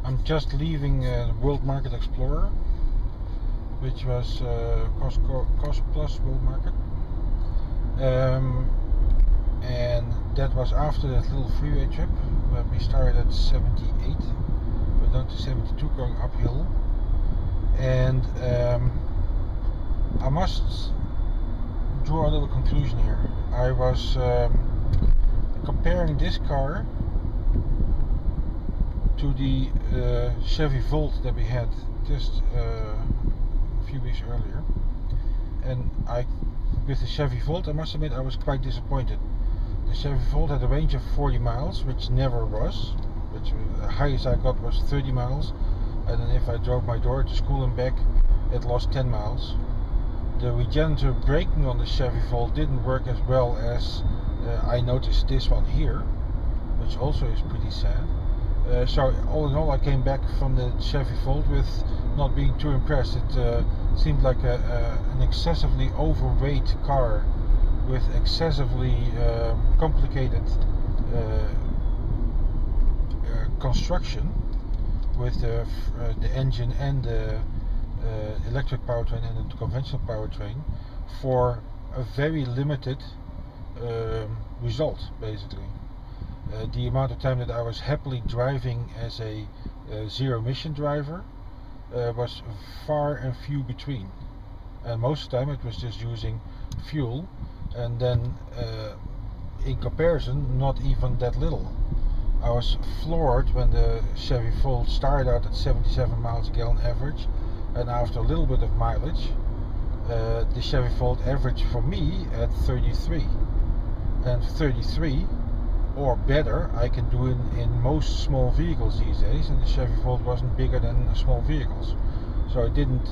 I'm just leaving World Market Explorer, which was Cost Plus World Market, and that was after that little freeway trip where we started at 78, but down to 72 going uphill. And I must draw a little conclusion here. I was comparing this car to the Chevy Volt that we had just a few weeks earlier, and with the Chevy Volt, I must admit I was quite disappointed. The Chevy Volt had a range of 40 miles, which never was, which the highest I got was 30 miles, and then if I drove my daughter to school and back, it lost 10 miles. The regenerative braking on the Chevy Volt didn't work as well as I noticed this one here, which also is pretty sad. So all in all, I came back from the Chevy Volt with not being too impressed. It seemed like an excessively overweight car with excessively complicated construction, with the engine and the electric powertrain and the conventional powertrain, for a very limited result, basically. The amount of time that I was happily driving as a zero emission driver was far and few between, and most of the time it was just using fuel, and then in comparison not even that little. I was floored when the Chevy Volt started out at 77 miles a gallon average, and after a little bit of mileage the Chevy Volt averaged for me at 33, and 33 or better I can do in most small vehicles these days, and the Chevy Volt wasn't bigger than small vehicles, so it didn't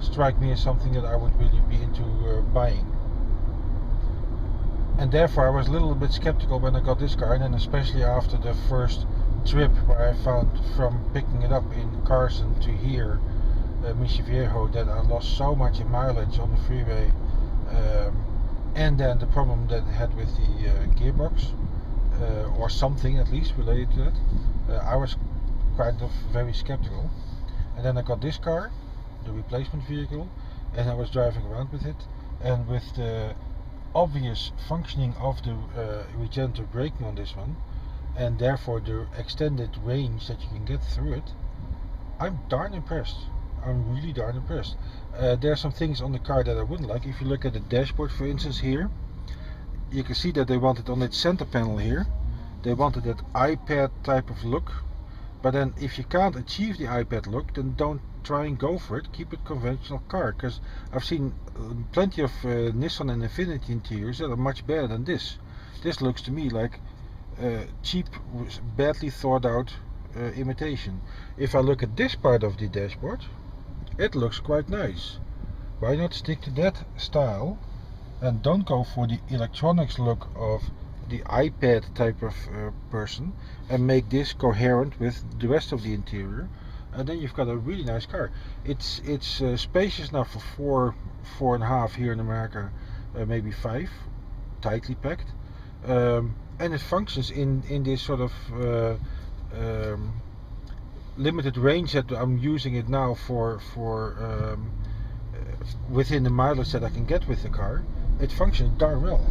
strike me as something that I would really be into buying. And therefore I was a little bit skeptical when I got this car, and then especially after the first trip where I found from picking it up in Carson to here, Mission Viejo, that I lost so much in mileage on the freeway, and then the problem that it had with the gearbox, or something at least related to that, I was kind of very skeptical. And then I got this car, the replacement vehicle, and I was driving around with it, and with the obvious functioning of the regenerative braking on this one, and therefore the extended range that you can get through it, I'm darn impressed. I'm really darn impressed. There are some things on the car that I wouldn't like. If you look at the dashboard, for instance, here, you can see that they wanted on its center panel here, they wanted that iPad type of look. But then if you can't achieve the iPad look, then don't try and go for it. Keep it conventional car, because I've seen plenty of Nissan and Infiniti interiors that are much better than this. This looks to me like cheap, badly thought out imitation. If I look at this part of the dashboard, it looks quite nice. Why not stick to that style and don't go for the electronics look of the iPad type of person, and make this coherent with the rest of the interior, and then you've got a really nice car. It's spacious enough for 4.5 here in America, maybe 5, tightly packed, and it functions in this sort of limited range that I'm using it now for within the mileage that I can get with the car. It functions darn well.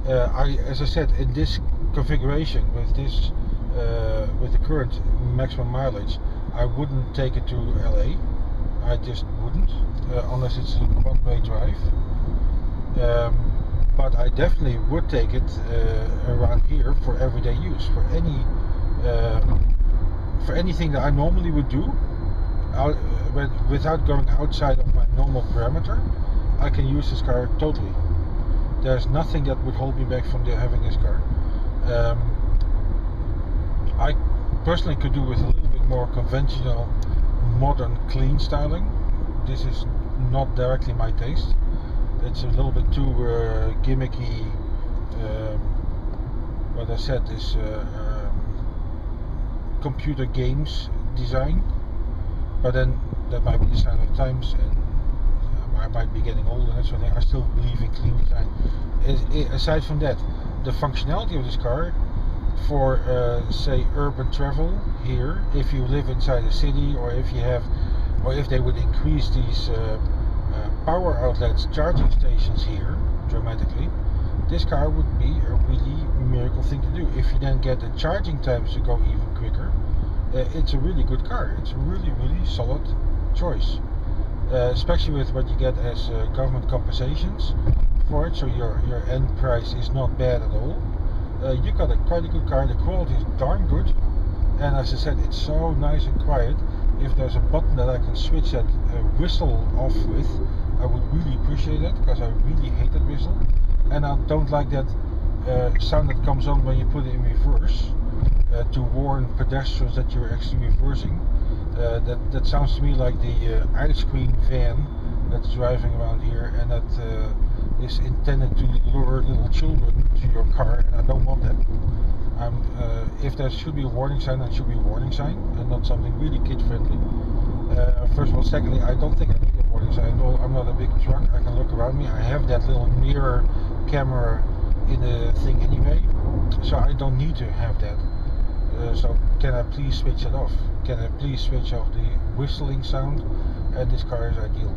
As I said, in this configuration with this with the current maximum mileage, I wouldn't take it to LA. I just wouldn't, unless it's a one-way drive. But I definitely would take it around here for everyday use, for anything that I normally would do without going outside of my normal parameter. I can use this car totally. There's nothing that would hold me back from having this car. I personally could do with a little bit more conventional, modern, clean styling. This is not directly my taste. It's a little bit too gimmicky. What I said is computer games design, but then that might be the sign of the times, and I might be getting old and that sort of thing. I still believe in clean design. Aside from that, the functionality of this car for say urban travel here, if you live inside a city, or if you have, or if they would increase these power outlets, charging stations here dramatically, this car would be a really miracle thing to do. If you then get the charging times to go even quicker, it's a really good car. It's a really solid choice, especially with what you get as government compensations for it, so your end price is not bad at all. You got quite a good car. The quality is darn good, and as I said, it's so nice and quiet. If there's a button that I can switch that whistle off with, I would really appreciate that, because I really hate that whistle, and I don't like that sound that comes on when you put it in reverse to warn pedestrians that you're actually reversing. That sounds to me like the ice cream van that's driving around here, and that is intended to lure little children to your car, and I don't want that. If there should be a warning sign, that should be a warning sign, and not something really kid-friendly. First of all. Secondly, I don't think I need a warning sign. Well, I'm not a big truck, I can look around me. I have that little mirror camera in the thing anyway, so I don't need to have that. So can I please switch it off? Can I please switch off the whistling sound? And this car is ideal.